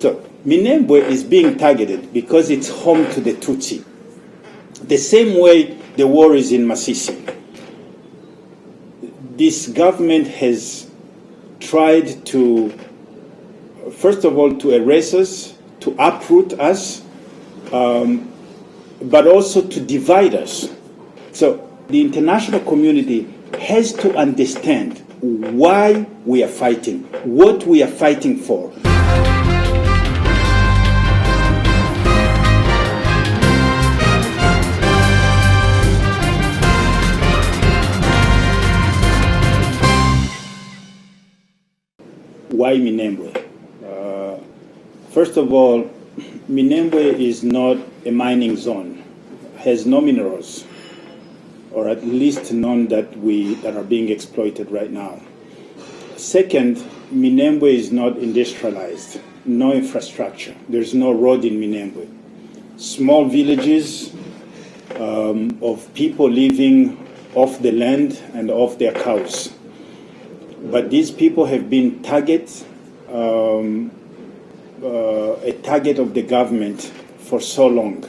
So Minembwe is being targeted because it's home to the Tutsi. The same way the war is in Masisi. This government has tried to, first of all, to erase us, to uproot us, but also to divide us. So the international community has to understand why we are fighting, what we are fighting for. Why Minembwe? First of all, Minembwe is not a mining zone, has no minerals, or at least none that are being exploited right now. Second, Minembwe is not industrialized, no infrastructure. There's no road in Minembwe. Small villages of people living off the land and off their cows. But these people have been a target of the government for so long.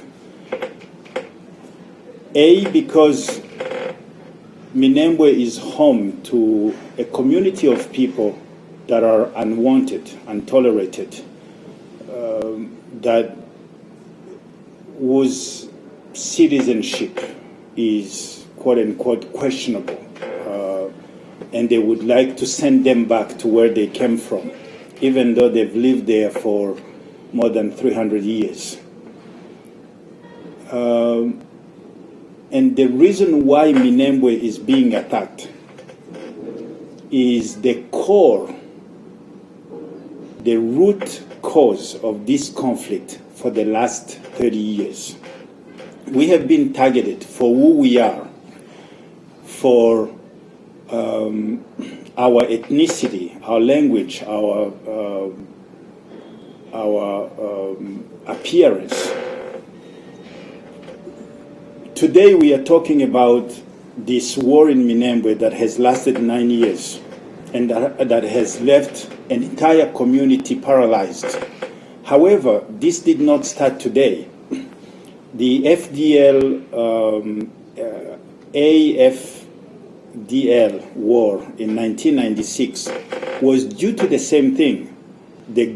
Because Minembwe is home to a community of people that are unwanted, untolerated, that whose citizenship is quote-unquote questionable. And they would like to send them back to where they came from, even though they've lived there for more than 300 years. And the reason why Minembwe is being attacked is the core, the root cause of this conflict for the last 30 years. We have been targeted for who we are, for our ethnicity, our language, our appearance. Today we are talking about this war in Minembwe that has lasted 9 years and that has left an entire community paralyzed. However, this did not start today. The FDL, AFDL war in 1996 was due to the same thing. The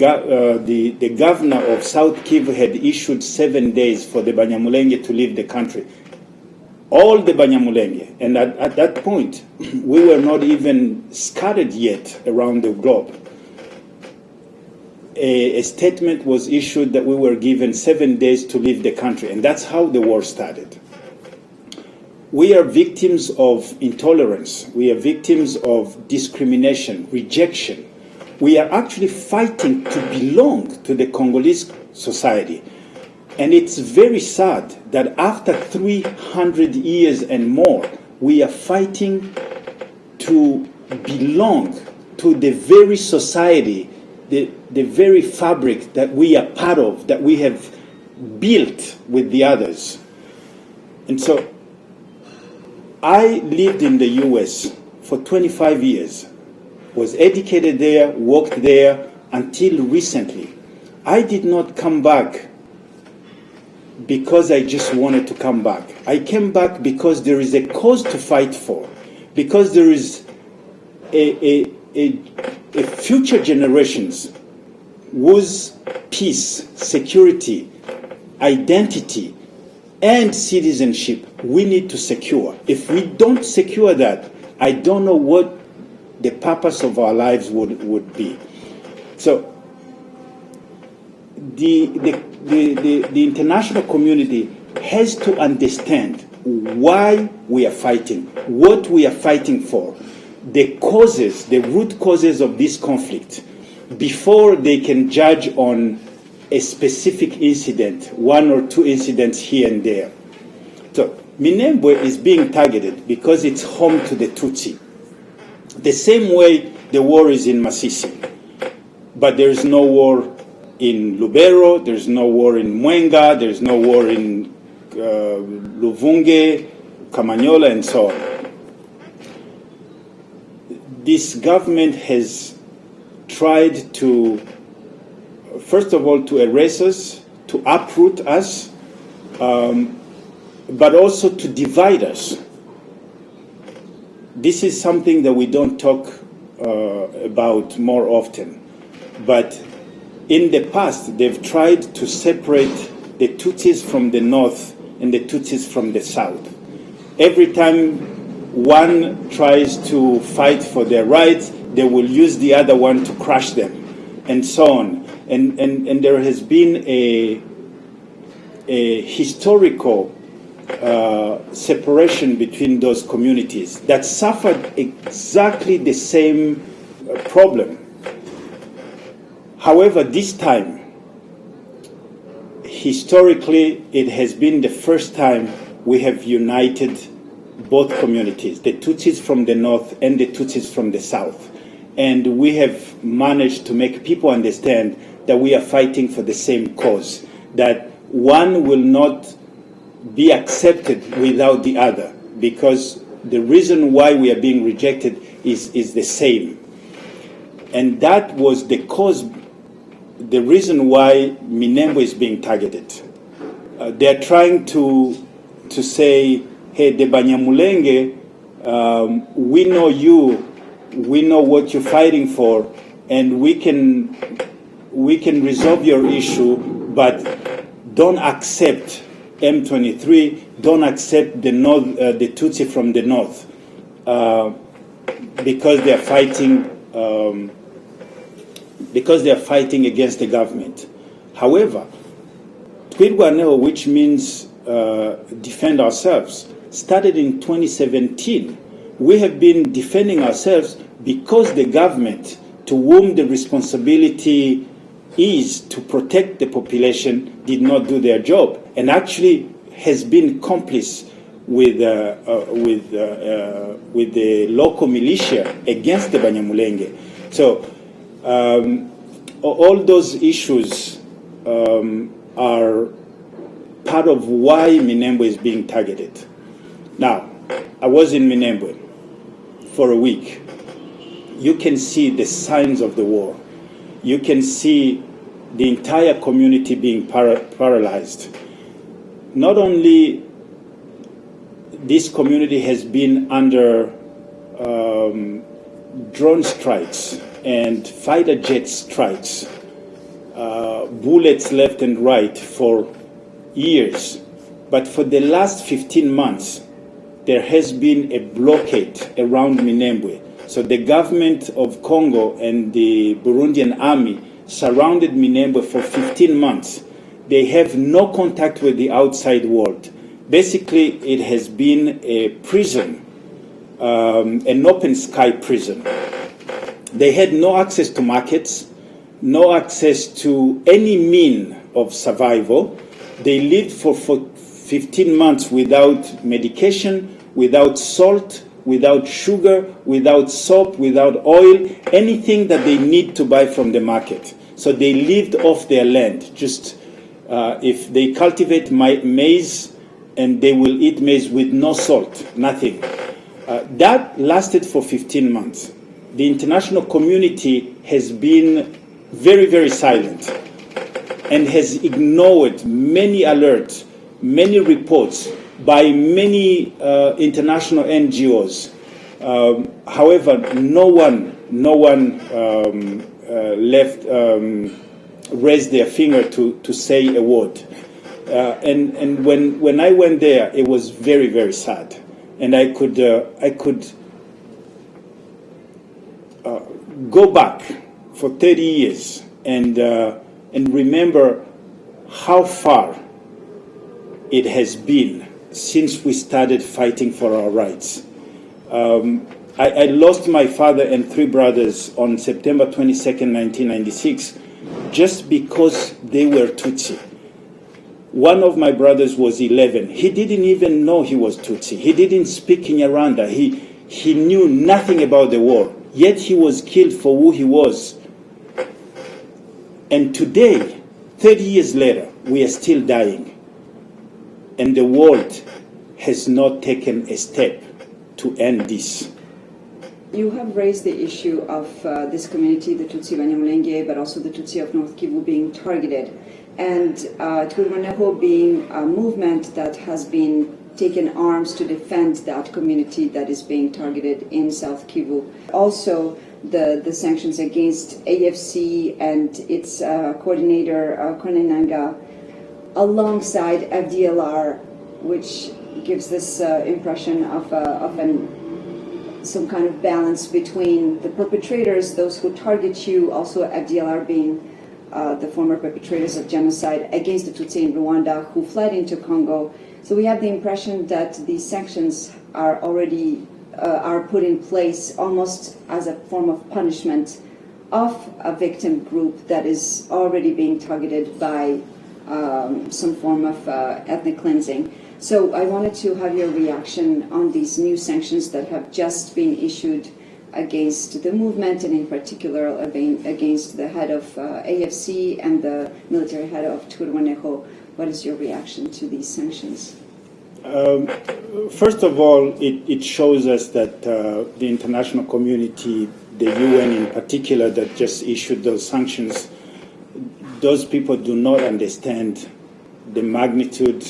governor of South Kivu had issued 7 days for the Banyamulenge to leave the country. All the Banyamulenge. And at that point, we were not even scattered yet around the globe. A statement was issued that we were given 7 days to leave the country. And that's how the war started. We are victims of intolerance. We are victims of discrimination, rejection. We are actually fighting to belong to the Congolese society. And it's very sad that after 300 years and more, we are fighting to belong to the very society, the very fabric that we are part of, that we have built with the others. And so I lived in the US for 25 years, was educated there, worked there until recently. I did not come back because I just wanted to come back. I came back because there is a cause to fight for, because there is a future generations whose peace, security, identity, and citizenship we need to secure. If we don't secure that, I don't know what the purpose of our lives would be. So the international community has to understand why we are fighting, what we are fighting for, the causes, the root causes of this conflict, before they can judge on a specific incident, 1 or 2 incidents here and there. So Minembwe is being targeted because it's home to the Tutsi. The same way the war is in Masisi. But there's no war in Lubero, there's no war in Mwenga, there's no war in Luvunge, Kamanyola, and so on. This government has tried to first of all, to erase us, to uproot us, but also to divide us. This is something that we don't talk about more often. But in the past, they've tried to separate the Tutsis from the north and the Tutsis from the south. Every time one tries to fight for their rights, they will use the other one to crush them, and so on. And there has been a historical separation between those communities that suffered exactly the same problem. However, this time, historically, it has been the first time we have united both communities, the Tutsis from the north and the Tutsis from the south. And we have managed to make people understand that we are fighting for the same cause, that one will not be accepted without the other, because the reason why we are being rejected is the same. And that was the cause, the reason why Minembwe is being targeted. They are trying to say, hey, the Banyamulenge, we know you, we know what you're fighting for, and we can resolve your issue, but don't accept M23, don't accept the north, the Tutsi from the north, because they are fighting. Because they are fighting against the government. However, Twirwaneho, which means defend ourselves, started in 2017. We have been defending ourselves because the government, to whom the responsibility is to protect the population, did not do their job, and actually has been complice with the local militia against the Banyamulenge. So all those issues are part of why Minembwe is being targeted. Now, I was in Minembwe for a week. You can see the signs of the war. You can see the entire community being paralyzed. Not only this community has been under drone strikes and fighter jet strikes, bullets left and right for years. But for the last 15 months, there has been a blockade around Minembwe. So the government of Congo and the Burundian army surrounded Minembwe for 15 months. They have no contact with the outside world. Basically, it has been a prison, an open sky prison. They had no access to markets, no access to any mean of survival. They lived for 15 months without medication, without salt, without sugar, without soap, without oil, anything that they need to buy from the market. So they lived off their land. Just if they cultivate maize, and they will eat maize with no salt, nothing. That lasted for 15 months. The international community has been very, very silent and has ignored many alerts, many reports by many international NGOs. However, no one raised their finger to say a word. And when I went there, it was very, very sad, and I could go back for 30 years and remember how far it has been since we started fighting for our rights. I lost my father and 3 brothers on September 22nd, 1996, just because they were Tutsi. One of my brothers was 11. He didn't even know he was Tutsi. He didn't speak Kinyarwanda. He knew nothing about the war. Yet he was killed for who he was. And today, 30 years later, we are still dying. And the world has not taken a step to end this. You have raised the issue of this community, the Tutsi Banyamulenge, but also the Tutsi of North Kivu being targeted, and Twirwaneho being a movement that has been taken arms to defend that community that is being targeted in South Kivu. Also, the sanctions against AFC and its coordinator, Konenanga, alongside FDLR, which gives this impression of some kind of balance between the perpetrators, those who target you, also FDLR being the former perpetrators of genocide against the Tutsi in Rwanda who fled into Congo. So we have the impression that these sanctions are already are put in place almost as a form of punishment of a victim group that is already being targeted by some form of ethnic cleansing. So I wanted to have your reaction on these new sanctions that have just been issued against the movement, and in particular against the head of AFC and the military head of Twirwaneho. What is your reaction to these sanctions? First of all, it shows us that the international community, the UN in particular, that just issued those sanctions, those people do not understand the magnitude,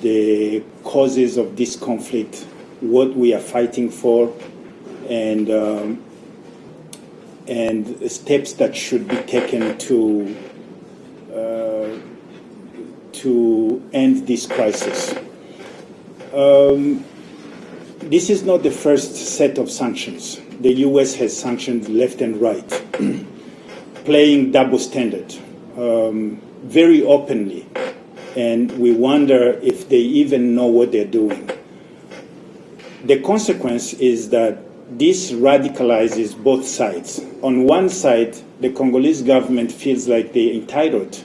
the causes of this conflict, what we are fighting for, and steps that should be taken to end this crisis. This is not the first set of sanctions. The U.S. has sanctioned left and right, playing double standard very openly, and we wonder if they even know what they're doing. The consequence is that this radicalizes both sides. On one side, the Congolese government feels like they're entitled.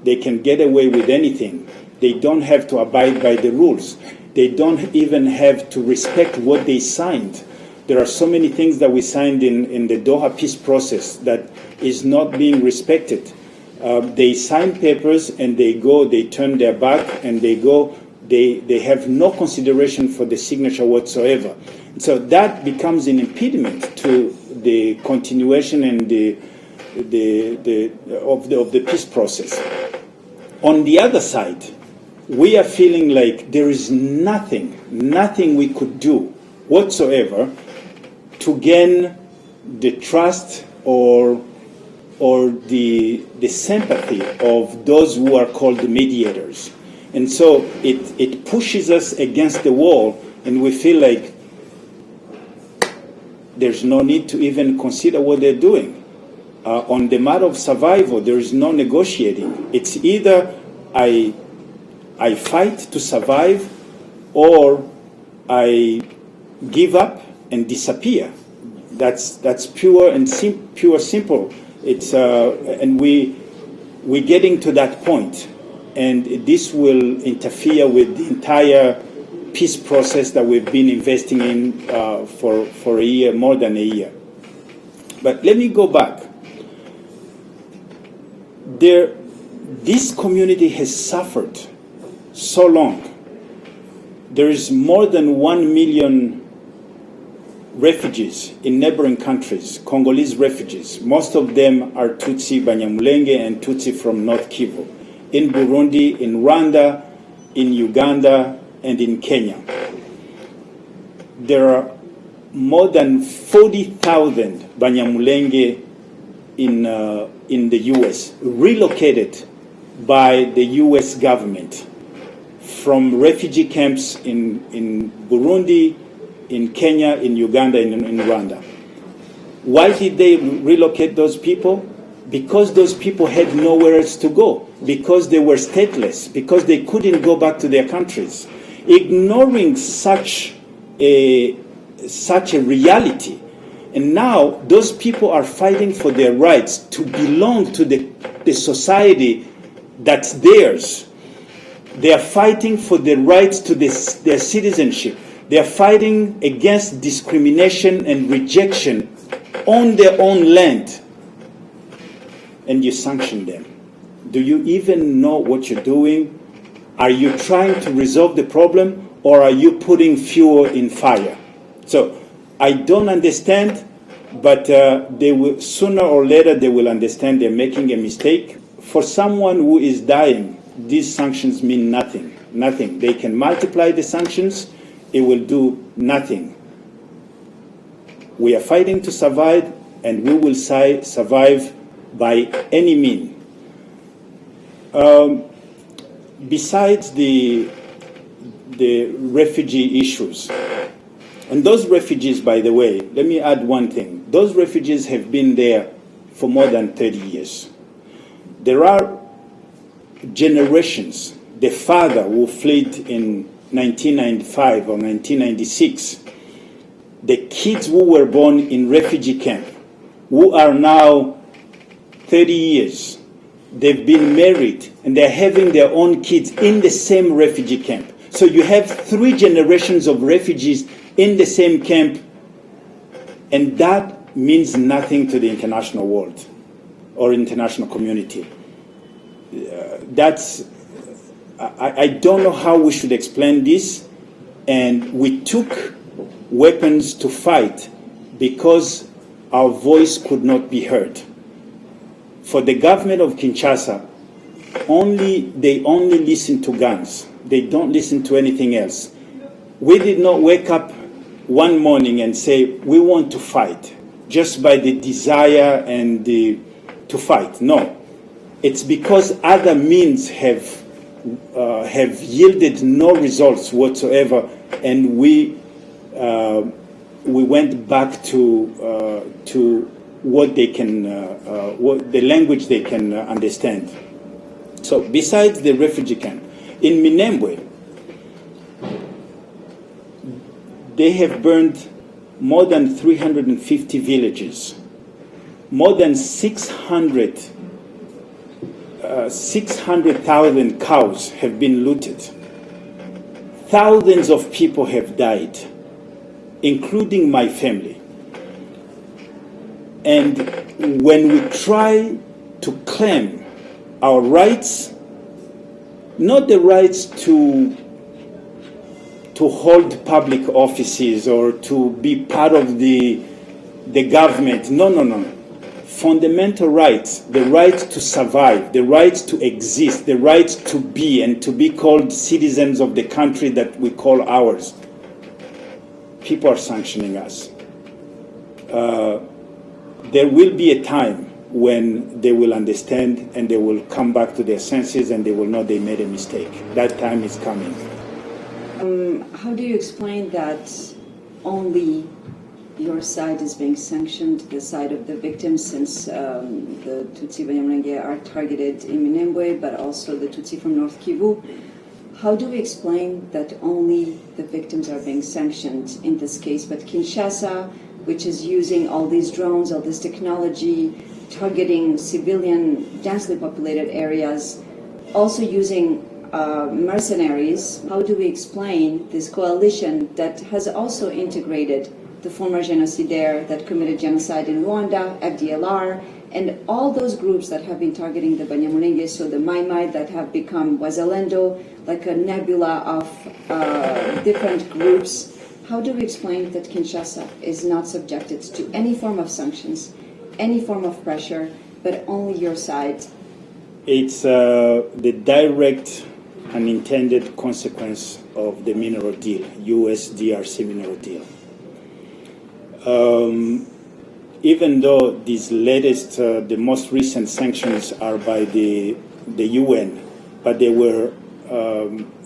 They can get away with anything. They don't have to abide by the rules. They don't even have to respect what they signed. There are so many things that we signed in the Doha peace process that is not being respected. They sign papers and they go, they turn their back and they go, they have no consideration for the signature whatsoever. So that becomes an impediment to the continuation and of the peace process. On the other side, we are feeling like there is nothing we could do whatsoever to gain the trust or the sympathy of those who are called the mediators. And so it pushes us against the wall, and we feel like there's no need to even consider what they're doing. On the matter of survival, there is no negotiating. It's either I fight to survive, or I give up and disappear. That's pure and simple. It's and we're getting to that point, and this will interfere with the entire peace process that we've been investing in for a year, more than a year. But let me go back. This community has suffered so long. There is more than 1 million refugees in neighboring countries, Congolese refugees. Most of them are Tutsi Banyamulenge and Tutsi from North Kivu, in Burundi, in Rwanda, in Uganda, and in Kenya. There are more than 40,000 Banyamulenge in the U.S., relocated by the U.S. government from refugee camps in Burundi, in Kenya, in Uganda, and in Rwanda. Why did they relocate those people? Because those people had nowhere else to go, because they were stateless, because they couldn't go back to their countries. Ignoring such a reality. And now those people are fighting for their rights to belong to the society that's theirs. They are fighting for their rights to their citizenship. They are fighting against discrimination and rejection on their own land. And you sanction them. Do you even know what you're doing? Are you trying to resolve the problem, or are you putting fuel in fire? So I don't understand, but they will, sooner or later they will understand they're making a mistake. For someone who is dying, these sanctions mean nothing. Nothing. They can multiply the sanctions, it will do nothing. We are fighting to survive, and we will survive by any means. Besides the refugee issues, and those refugees, by the way, let me add one thing. Those refugees have been there for more than 30 years. There are generations. The father who fled in 1995 or 1996, the kids who were born in refugee camp, who are now 30 years, they've been married, and they're having their own kids in the same refugee camp. So you have 3 generations of refugees in the same camp, and that means nothing to the international world or international community. I don't know how we should explain this, and we took weapons to fight because our voice could not be heard. For the government of Kinshasa, they only listen to guns. They don't listen to anything else. We did not wake up one morning and say, we want to fight, just by the desire and to fight. No. It's because other means have yielded no results whatsoever, and we went back to what they can, what the language they can understand. So besides the refugee camp, in Minembwe, they have burned more than 350 villages. More than 600,000 cows have been looted. Thousands of people have died, including my family. And when we try to claim our rights, not the rights to hold public offices or to be part of the government, no. Fundamental rights, the right to survive, the right to exist, the right to be and to be called citizens of the country that we call ours. People are sanctioning us. There will be a time when they will understand and they will come back to their senses and they will know they made a mistake. That time is coming. How do you explain that only your side is being sanctioned, the side of the victims, since the Tutsi Banyamulenge are targeted in Minembwe, but also the Tutsi from North Kivu? How do we explain that only the victims are being sanctioned in this case, but Kinshasa, which is using all these drones, all this technology, targeting civilian, densely populated areas, also using mercenaries? How do we explain this coalition that has also integrated the former genocidaire that committed genocide in Rwanda, FDLR, and all those groups that have been targeting the Banyamulenge, so the Mai Mai that have become Wazalendo, like a nebula of different groups? How do we explain that Kinshasa is not subjected to any form of sanctions, any form of pressure, but only your side? It's the direct unintended consequence of the mineral deal, US-DRC mineral deal. Even though these latest, the most recent sanctions are by the UN, but they were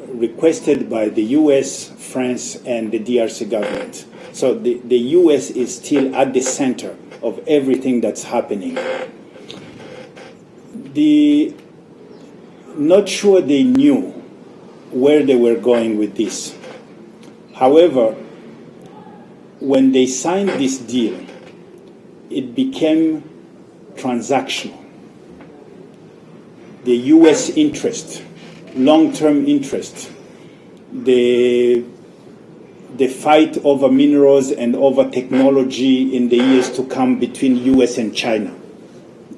requested by the US, France, and the DRC government. So the US is still at the center of everything that's happening. Not sure they knew where they were going with this. However, when they signed this deal, it became transactional. The US interest, long-term interest, the fight over minerals and over technology in the years to come between US and China.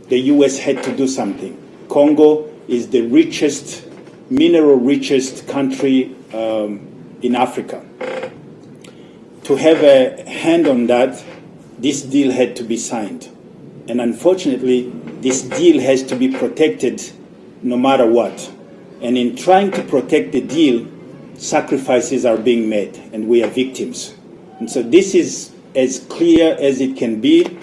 The US had to do something. Congo is the richest, mineral richest country in Africa. to have a hand on that, this deal had to be signed. And unfortunately, this deal has to be protected no matter what. And in trying to protect the deal, sacrifices are being made, and we are victims. And so this is as clear as it can be,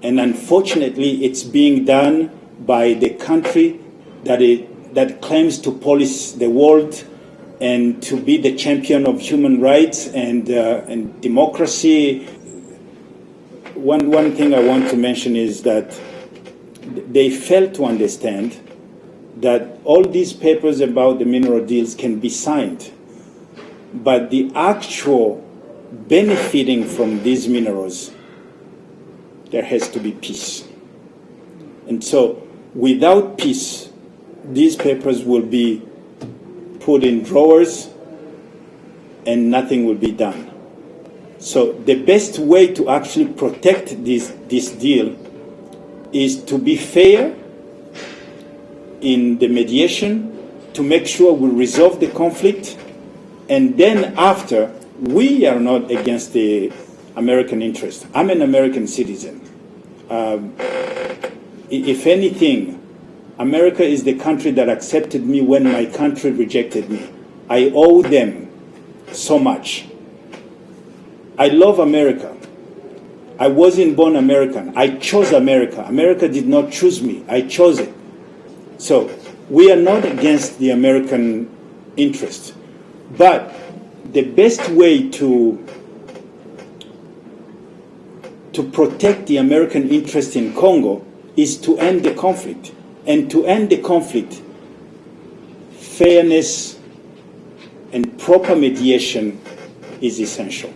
and unfortunately, it's being done by the country that claims to police the world and to be the champion of human rights and democracy. One thing I want to mention is that they failed to understand that all these papers about the mineral deals can be signed, but the actual benefiting from these minerals, there has to be peace. And so without peace, these papers will be put in drawers and nothing will be done. So the best way to actually protect this deal is to be fair in the mediation, to make sure we resolve the conflict, and then after, we are not against the American interest. I'm an American citizen. If anything, America is the country that accepted me when my country rejected me. I owe them so much. I love America. I wasn't born American. I chose America. America did not choose me. I chose it. So we are not against the American interest. But the best way to protect the American interest in Congo is to end the conflict. And to end the conflict, fairness and proper mediation is essential.